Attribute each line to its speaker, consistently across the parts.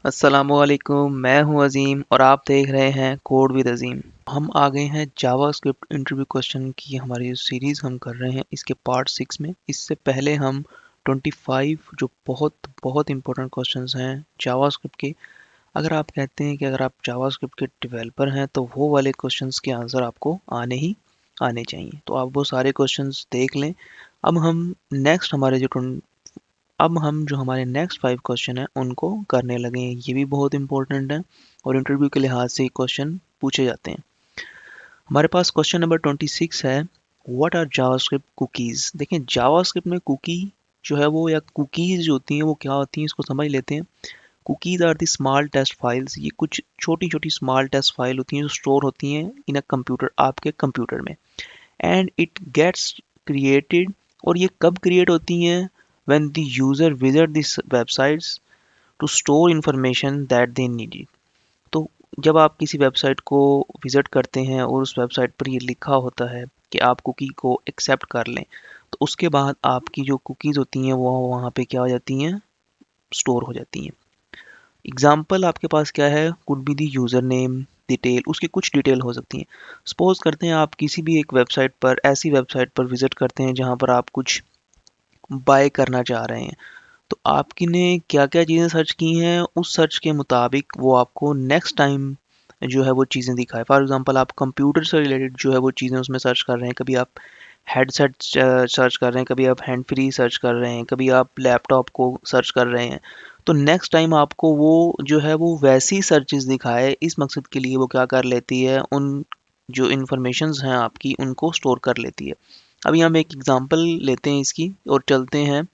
Speaker 1: अस्सलामुअलैकुम, मैं हूं अज़ीम और आप देख रहे हैं कोड विद अज़ीम। हम आ गए हैं जावास्क्रिप्ट इंटरव्यू क्वेश्चन की हमारी जो सीरीज़ हम कर रहे हैं इसके पार्ट 6 में। इससे पहले हम 25 जो बहुत बहुत इंपॉर्टेंट क्वेश्चंस हैं जावास्क्रिप्ट के, अगर आप कहते हैं कि अगर आप जावास्क्रिप्ट के डेवलपर हैं तो वो वाले क्वेश्चंस के आंसर आपको आने ही आने चाहिए। तो आप वो सारे क्वेश्चंस देख लें। अब हम नेक्स्ट हमारे जो अब हम जो हमारे नेक्स्ट 5 क्वेश्चन हैं उनको करने लगे हैं। ये भी बहुत इंपॉर्टेंट है और इंटरव्यू के लिहाज से क्वेश्चन पूछे जाते हैं। हमारे पास क्वेश्चन नंबर 26 है, व्हाट आर जावास्क्रिप्ट कुकीज़। देखें, जावास्क्रिप्ट में कुकी जो है वो या कुकीज़ जो होती हैं वो क्या होती हैं इसको समझ लेते हैं। Cookies are the small test files. ये कुछ छोटी छोटी स्मॉल टेस्ट फाइल होती हैं जो स्टोर होती हैं इन अ कंप्यूटर, आपके कंप्यूटर में। एंड इट गेट्स क्रिएटेड, और ये कब क्रिएट होती हैं, when the user visit these websites to store information that they needed। तो जब आप किसी वेबसाइट को विजिट करते हैं और उस वेबसाइट पर ये लिखा होता है कि आप कुकी को एक्सेप्ट कर लें, तो उसके बाद आपकी जो कुकीज़ होती हैं वो वहाँ पे क्या हो जाती हैं, स्टोर हो जाती हैं। एग्जाम्पल आपके पास क्या है, could be the user name detail, उसकी कुछ डिटेल हो सकती हैं। सपोज करते हैं आप किसी भी एक वेबसाइट पर, ऐसी वेबसाइट पर विजिट करते हैं जहाँ पर आप कुछ बाय करना चाह रहे हैं, तो आपकी ने क्या-क्या चीज़ें सर्च की हैं, उस सर्च के मुताबिक वो आपको नेक्स्ट टाइम जो है वो चीज़ें दिखाए। फॉर एग्ज़ाम्पल आप कंप्यूटर से रिलेटेड जो है वो चीज़ें उसमें सर्च कर रहे हैं, कभी आप हेडसेट सर्च कर रहे हैं, कभी आप हैंड फ्री सर्च कर रहे हैं, कभी आप लैपटॉप को सर्च कर रहे हैं। तो नेक्स्ट टाइम आपको वो जो है वो वैसी सर्चेस दिखाए, इस मकसद के लिए वो क्या कर लेती है, उन जो इन्फॉर्मेशंस हैं आपकी उनको स्टोर कर लेती है। अभी हम एक एग्ज़ाम्पल लेते हैं इसकी और चलते हैं।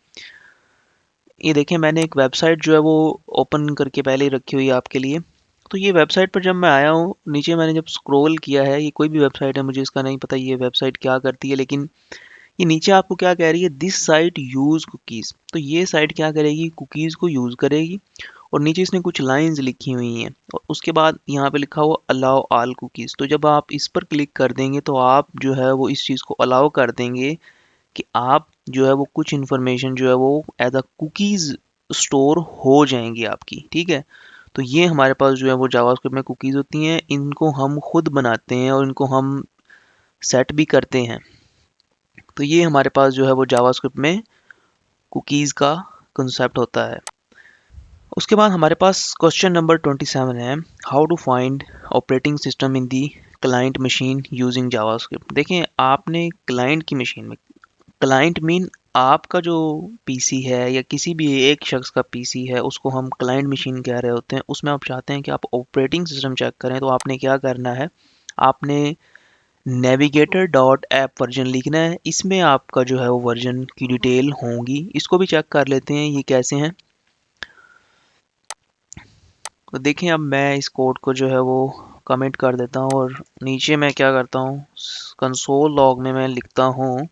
Speaker 1: ये देखें, मैंने एक वेबसाइट जो है वो ओपन करके पहले ही रखी हुई है आपके लिए। तो ये वेबसाइट पर जब मैं आया हूँ, नीचे मैंने जब स्क्रॉल किया है, ये कोई भी वेबसाइट है, मुझे इसका नहीं पता ये वेबसाइट क्या करती है, लेकिन ये नीचे आपको क्या कह रही है, दिस साइट यूज़ कुकीज़। तो ये साइट क्या करेगी, कुकीज़ को यूज़ करेगी। और नीचे इसने कुछ लाइंस लिखी हुई हैं और उसके बाद यहाँ पे लिखा हुआ अलाउ ऑल कुकीज़। तो जब आप इस पर क्लिक कर देंगे तो आप जो है वो इस चीज़ को अलाउ कर देंगे कि आप जो है वो कुछ इन्फॉर्मेशन जो है वो एज अ कुकीज़ स्टोर हो जाएंगी आपकी, ठीक है। तो ये हमारे पास जो है वो जावास्क्रिप्ट में कुकीज़ होती हैं, इनको हम खुद बनाते हैं और इनको हम सेट भी करते हैं। तो ये हमारे पास जो है वो जावास्क्रिप्ट में कुकीज़ का कंसेप्ट होता है। उसके बाद हमारे पास क्वेश्चन नंबर 27 है, how to find operating system in the client machine using JavaScript. देखें, आपने क्लाइंट की मशीन में, क्लाइंट मीन आपका जो पीसी है या किसी भी एक शख्स का पीसी है उसको हम क्लाइंट मशीन कह रहे होते हैं। उसमें आप चाहते हैं कि आप ऑपरेटिंग सिस्टम चेक करें, तो आपने क्या करना है, आपने नेविगेटर डॉट ऐप वर्जन लिखना है। इसमें आपका जो है वो वर्जन की डिटेल होंगी। इसको भी चेक कर लेते हैं ये कैसे हैं। तो देखें, अब मैं इस कोड को जो है वो कमेंट कर देता हूँ और नीचे मैं क्या करता हूँ, कंसोल लॉग में मैं लिखता हूँ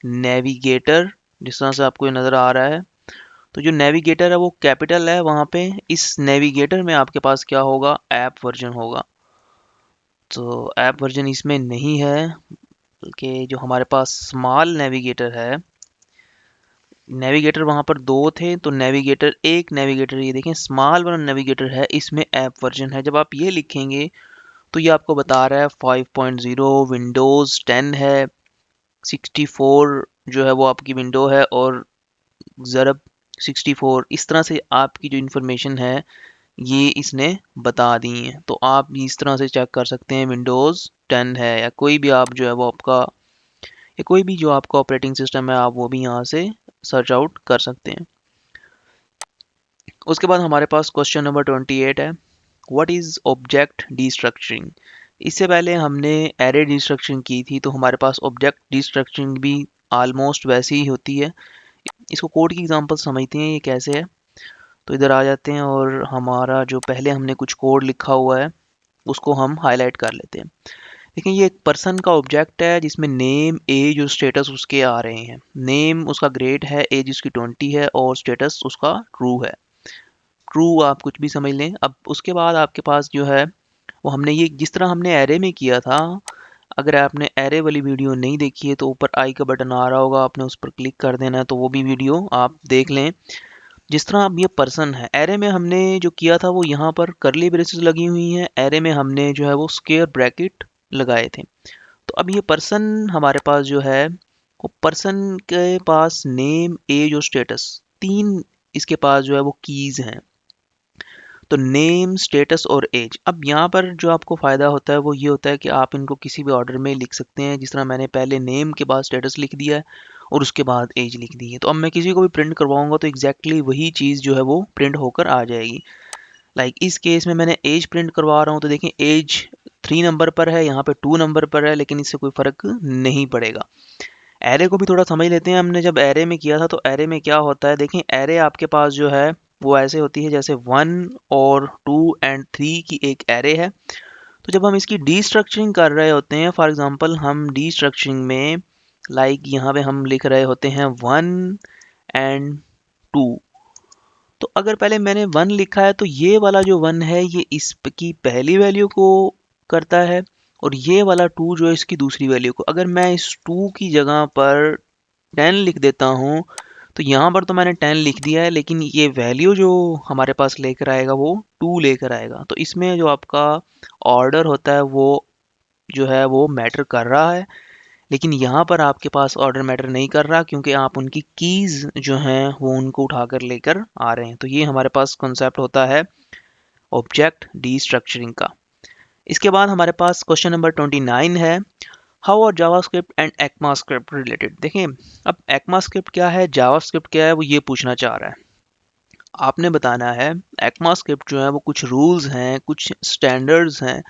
Speaker 1: नेविगेटर, जिस तरह से आपको ये नज़र आ रहा है। तो जो नेविगेटर है वो कैपिटल है वहाँ पे। इस नेविगेटर में आपके पास क्या होगा, ऐप वर्जन होगा। तो ऐप वर्जन इसमें नहीं है, बल्कि जो हमारे पास स्मॉल नेविगेटर है, नेविगेटर वहाँ पर दो थे, तो नेविगेटर एक नेविगेटर, ये देखें स्मॉल वाला नेविगेटर है, इसमें ऐप वर्जन है। जब आप ये लिखेंगे तो ये आपको बता रहा है 5.0 विंडोज़ 10 है, 64 जो है वो आपकी विंडो है और ज़रब 64, इस तरह से आपकी जो इन्फॉर्मेशन है ये इसने बता दी है। तो आप इस तरह से चेक कर सकते हैं विंडोज़ 10 है या कोई भी आप जो है वो आपका, या कोई भी जो आपका ऑपरेटिंग सिस्टम है आप वो भी यहाँ से सर्च आउट कर सकते हैं। उसके बाद हमारे पास क्वेश्चन नंबर 28 है, व्हाट इज़ ऑब्जेक्ट डिस्ट्रक्चरिंग। इससे पहले हमने एरे डिस्ट्रक्चरिंग की थी, तो हमारे पास ऑब्जेक्ट डिस्ट्रक्चरिंग भी ऑलमोस्ट वैसी ही होती है। इसको कोड की एग्जांपल समझते हैं ये कैसे है। तो इधर आ जाते हैं और हमारा जो पहले हमने कुछ कोड लिखा हुआ है उसको हम हाईलाइट कर लेते हैं। लेकिन ये एक पर्सन का ऑब्जेक्ट है जिसमें नेम, एज और स्टेटस उसके आ रहे हैं। नेम उसका ग्रेड है, एज उसकी 20 है और स्टेटस उसका ट्रू है। ट्रू आप कुछ भी समझ लें। अब उसके बाद आपके पास जो है वो हमने ये जिस तरह हमने एरे में किया था, अगर आपने एरे वाली वीडियो नहीं देखी है तो ऊपर आई का बटन आ रहा होगा, आपने उस पर क्लिक कर देना है, तो वो भी वीडियो आप देख लें। जिस तरह अब ये पर्सन है, एरे में हमने जो किया था वो यहाँ पर करली ब्रेसेस लगी हुई हैं, एरे में हमने जो है वो स्क्वायर ब्रैकेट लगाए थे। तो अब ये पर्सन हमारे पास जो है वो पर्सन के पास नेम, एज और स्टेटस, तीन इसके पास जो है वो कीज हैं। तो नेम, स्टेटस और एज। अब यहाँ पर जो आपको फ़ायदा होता है वो ये होता है कि आप इनको किसी भी ऑर्डर में लिख सकते हैं। जिस तरह मैंने पहले नेम के बाद स्टेटस लिख दिया है और उसके बाद एज लिख दी है, तो अब मैं किसी को भी प्रिंट करवाऊंगा तो एग्जैक्टली वही चीज़ जो है वो प्रिंट होकर आ जाएगी। इस केस में मैंने एज प्रिंट करवा रहा हूँ तो देखें एज 3 नंबर पर है, यहाँ पे 2 नंबर पर है, लेकिन इससे कोई फ़र्क नहीं पड़ेगा। एरे को भी थोड़ा समझ लेते हैं। हमने जब एरे में किया था तो एरे में क्या होता है, देखें एरे आपके पास जो है वो ऐसे होती है जैसे 1 और 2 एंड 3 की एक एरे है। तो जब हम इसकी डी स्ट्रक्चरिंग कर रहे होते हैं, फॉर एग्जांपल हम डी स्ट्रक्चरिंग में यहाँ पे हम लिख रहे होते हैं 1 एंड 2। तो अगर पहले मैंने 1 लिखा है तो ये वाला जो 1 है ये इसकी पहली वैल्यू को करता है, और ये वाला 2 जो है इसकी दूसरी वैल्यू को। अगर मैं इस 2 की जगह पर 10 लिख देता हूँ तो यहाँ पर तो मैंने 10 लिख दिया है, लेकिन ये वैल्यू जो हमारे पास लेकर आएगा वो 2 लेकर आएगा। तो इसमें जो आपका ऑर्डर होता है वो जो है वो मैटर कर रहा है, लेकिन यहाँ पर आपके पास ऑर्डर मैटर नहीं कर रहा, क्योंकि आप उनकी कीज़ जो हैं वो उनको उठाकर लेकर आ रहे हैं। तो ये हमारे पास कॉन्सेप्ट होता है ऑब्जेक्ट डी स्ट्रक्चरिंग का। इसके बाद हमारे पास क्वेश्चन नंबर 29 है, how are JavaScript and ECMAScript related. देखें अब ECMAScript क्या है, जावास्क्रिप्ट क्या है, वो ये पूछना चाह रहा है। आपने बताना है ECMAScript जो है वो कुछ रूल्स हैं, कुछ स्टैंडर्ड्स हैं,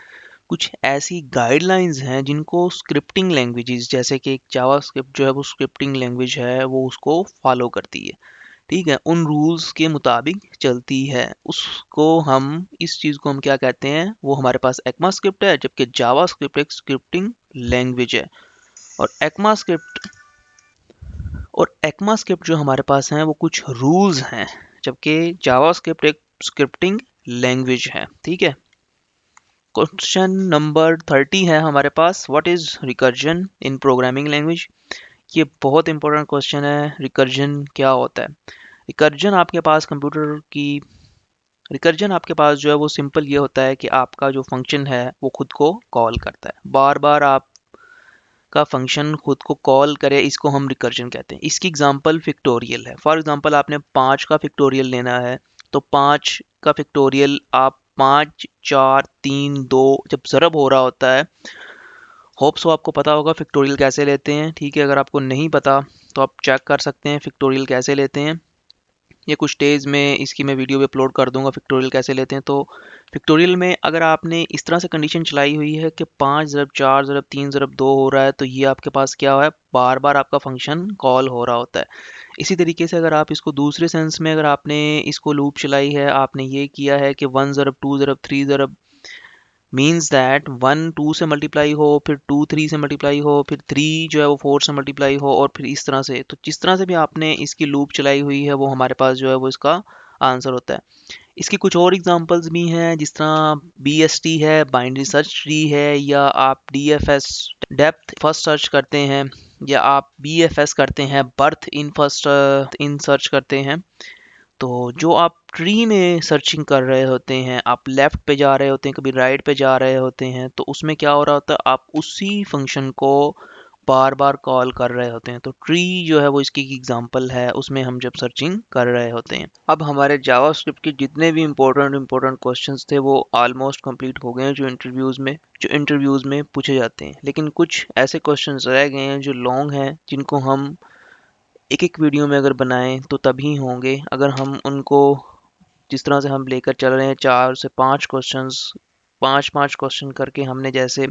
Speaker 1: कुछ ऐसी गाइडलाइंस हैं जिनको स्क्रिप्टिंग लैंग्वेजेस, जैसे कि एक जावास्क्रिप्ट जो है वो स्क्रिप्टिंग लैंग्वेज है, वो उसको फॉलो करती है। ठीक है, उन रूल्स के मुताबिक चलती है। उसको हम इस चीज़ को हम क्या कहते हैं, वो हमारे पास ECMAScript है, जबकि जावास्क्रिप्ट एक स्क्रिप्टिंग लैंग्वेज है। और ECMAScript जो हमारे पास हैं वो कुछ रूल्स हैं, जबकि जावास्क्रिप्ट एक स्क्रिप्टिंग लैंग्वेज है। ठीक है, क्वेश्चन नंबर 30 है हमारे पास, what is recursion in programming language. ये बहुत इंपॉर्टेंट क्वेश्चन है। रिकर्जन क्या होता है? रिकर्जन आपके पास कंप्यूटर की रिकर्जन आपके पास जो है वो सिंपल ये होता है कि आपका जो फंक्शन है वो खुद को कॉल करता है, बार बार आपका फंक्शन खुद को कॉल करे, इसको हम रिकर्जन कहते हैं। इसकी एग्जांपल फिक्टोरियल है। फॉर एग्जांपल आपने 5 का फिक्टोरियल लेना है, तो 5 का फिक्टोरियल आप 5 4 3 2 जब ज़रब हो रहा होता है, होप सो आपको पता होगा फिक्टोरियल कैसे लेते हैं। ठीक है, अगर आपको नहीं पता तो आप चेक कर सकते हैं फिक्टोरियल कैसे लेते हैं। ये कुछ डेज में इसकी मैं वीडियो भी अपलोड कर दूंगा फिक्टोरियल कैसे लेते हैं। तो फिक्टोरियल में अगर आपने इस तरह से कंडीशन चलाई हुई है कि 5 ज़रब 4 ज़रब 3 ज़रब 2 हो रहा है, तो ये आपके पास क्या है, बार बार आपका फंक्शन कॉल हो रहा होता है। इसी तरीके से अगर आप इसको दूसरे सेंस में, अगर आपने इसको लूप चलाई है, आपने ये किया है कि 1 ज़रब 2 ज़रब 3 ज़रब, मीन्स दैट 1 2 से मल्टीप्लाई हो, फिर 2 3 से मल्टीप्लाई हो, फिर 3 जो है वो 4 से मल्टीप्लाई हो, और फिर इस तरह से। तो जिस तरह से भी आपने इसकी लूप चलाई हुई है वो हमारे पास जो है वो इसका आंसर होता है। इसकी कुछ और एग्जांपल्स भी हैं, जिस तरह BST है, बाइनरी सर्च ट्री है, या आप DFS डेप्थ फर्स्ट सर्च करते हैं, या आप BFS करते हैं, birth in first in search करते हैं। तो जो आप ट्री में सर्चिंग कर रहे होते हैं, आप लेफ़्ट पे जा रहे होते हैं, कभी राइट पे जा रहे होते हैं, तो उसमें क्या हो रहा होता है, आप उसी फंक्शन को बार बार कॉल कर रहे होते हैं। तो ट्री जो है वो इसकी एग्जांपल है, उसमें हम जब सर्चिंग कर रहे होते हैं। अब हमारे जावास्क्रिप्ट के जितने भी इंपॉर्टेंट क्वेश्चंस थे वो ऑलमोस्ट कंप्लीट हो गए हैं, जो इंटरव्यूज़ में पूछे जाते हैं। लेकिन कुछ ऐसे क्वेश्चंस रह गए हैं जो लॉन्ग हैं, जिनको हम एक एक वीडियो में अगर बनाएं तो तभी होंगे। अगर हम उनको जिस तरह से हम लेकर चल रहे हैं, 4 से 5 क्वेश्चंस, 5 क्वेश्चन करके हमने जैसे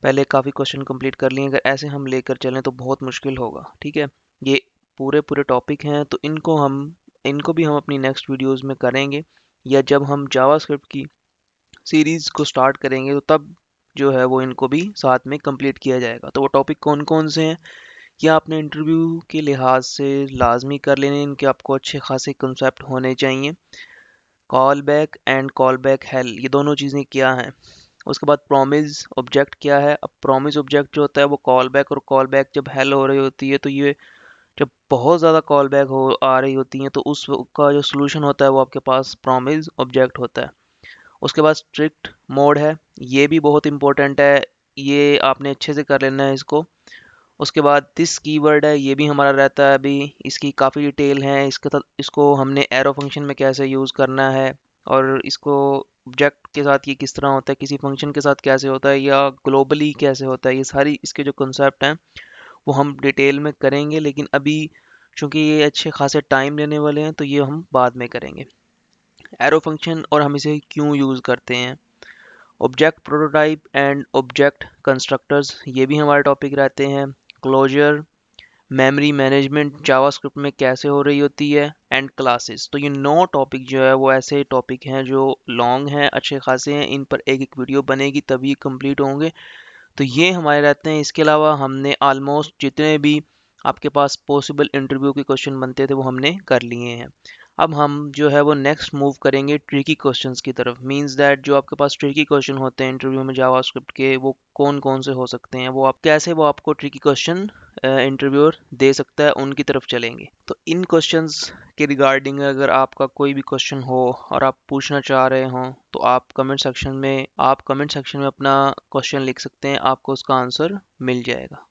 Speaker 1: पहले काफ़ी क्वेश्चन कंप्लीट कर लिए, अगर ऐसे हम लेकर चलें तो बहुत मुश्किल होगा। ठीक है, ये पूरे पूरे टॉपिक हैं, तो इनको भी हम अपनी नेक्स्ट वीडियोस में करेंगे, या जब हम जावास्क्रिप्ट की सीरीज़ को स्टार्ट करेंगे तो तब जो है वो इनको भी साथ में कंप्लीट किया जाएगा। तो वो टॉपिक कौन कौन से हैं, या आपने इंटरव्यू के लिहाज से लाजमी कर लेने, इनके आपको अच्छे खासे कंसेप्ट होने चाहिए। Call back and call back hello, ये दोनों चीज़ें क्या हैं। उसके बाद प्रॉमिस ऑब्जेक्ट क्या है। अब प्रॉमिस ऑब्जेक्ट जो होता है वो कॉल बैक, और कॉल बैक जब हेल हो रही होती है तो ये जब बहुत ज़्यादा कॉल बैक हो आ रही होती हैं तो उसका जो सोल्यूशन होता है वो आपके पास प्रॉमिस ऑब्जेक्ट होता है। उसके बाद स्ट्रिक्ट मोड है, ये भी बहुत इंपॉर्टेंट है, ये आपने अच्छे से कर लेना है इसको। उसके बाद दिस कीवर्ड है, ये भी हमारा रहता है, अभी इसकी काफ़ी डिटेल है, इसको हमने एरो फंक्शन में कैसे यूज़ करना है और इसको ऑब्जेक्ट के साथ ये किस तरह होता है, किसी फंक्शन के साथ कैसे होता है या ग्लोबली कैसे होता है, ये सारी इसके जो कॉन्सेप्ट हैं वो हम डिटेल में करेंगे। लेकिन अभी चूंकि ये अच्छे खासे टाइम लेने वाले हैं तो ये हम बाद में करेंगे। एरो फंक्शन और हम इसे क्यों यूज़ करते हैं, object prototype and object constructors, ये भी हमारे टॉपिक रहते हैं। क्लोजर, मेमोरी मैनेजमेंट जावास्क्रिप्ट में कैसे हो रही होती है, एंड क्लासेस। तो ये 9 टॉपिक जो है वो ऐसे टॉपिक हैं जो लॉन्ग हैं, अच्छे खासे हैं, इन पर एक एक वीडियो बनेगी तभी कंप्लीट होंगे। तो ये हमारे रहते हैं। इसके अलावा हमने ऑलमोस्ट जितने भी आपके पास पॉसिबल इंटरव्यू के क्वेश्चन बनते थे वो हमने कर लिए हैं। अब हम जो है वो नेक्स्ट मूव करेंगे ट्रिकी क्वेश्चंस की तरफ। मींस दैट जो आपके पास ट्रिकी क्वेश्चन होते हैं इंटरव्यू में जावास्क्रिप्ट के, वो कौन कौन से हो सकते हैं, वो आप कैसे वो आपको ट्रिकी क्वेश्चन इंटरव्यूअर दे सकता है, उनकी तरफ चलेंगे। तो इन क्वेश्चंस के रिगार्डिंग अगर आपका कोई भी क्वेश्चन हो और आप पूछना चाह रहे हो तो आप कमेंट सेक्शन में अपना क्वेश्चन लिख सकते हैं, आपको उसका आंसर मिल जाएगा।